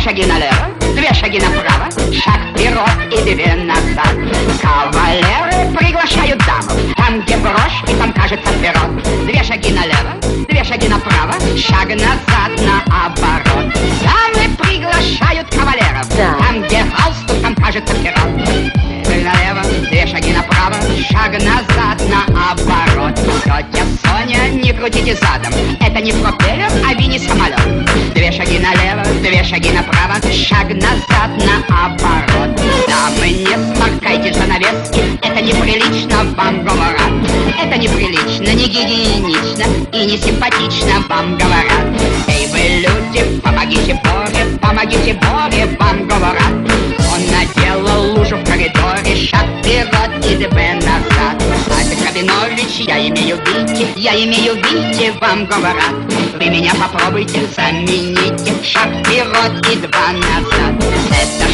шаги налево, 2 шаги направо, шаг вперед и 2 назад. Кавалеры приглашают даму, там, где брошь, и там, кажется, вперед. 2 шаги налево, 2 шаги направо, шаг назад, наоборот. Дамы приглашают кавалеров, там, где галстук, там, кажется, вперед. 2 налево, 2 шаги направо, шаг назад, наоборот. Тетя Соня, не крутите задом, это не пропеллер, а мини-самолет. 2 шаги налево, 2 шаги направо, шаг назад, наоборот. Дамы, не сморкайте занавески, это неприлично, вам говорят. Это неприлично, не гигиенично и не симпатично, вам говорят. Эй, вы люди, помогите Боре, вам говорят. Он наделал лужу в коридоре, шаг вперед и 2 назад. А ты, Рабинович, я имею видите, вам говорят. Вы меня попробуйте, замените, шаг вперед и 2 назад. Это